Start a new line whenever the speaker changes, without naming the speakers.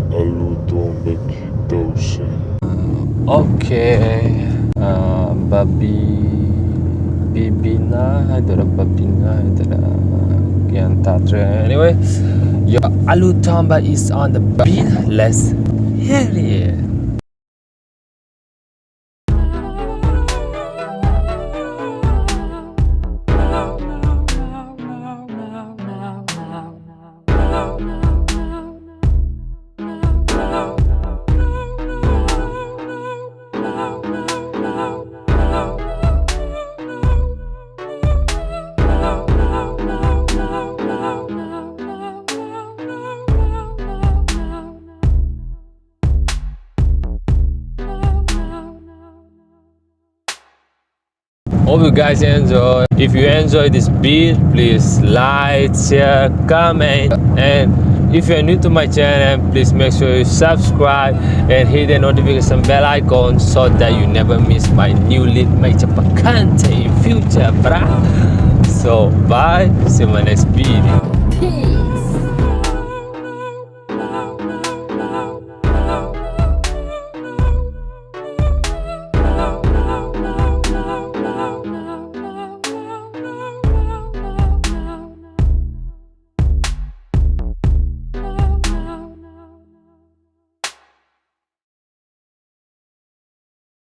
Alu Tomba kita usah.
Okay. Babi Bibina adalah Babina adalah Giantatra. Anyway, your Alu Tomba is on the beat. Let's hear it. Hope you guys enjoy. If you enjoy this beat, please like, share, comment, and if you're new to my channel, please make sure you subscribe and hit the notification bell icon so that you never miss my new lit major content in future, brah. So bye, see you in my next video.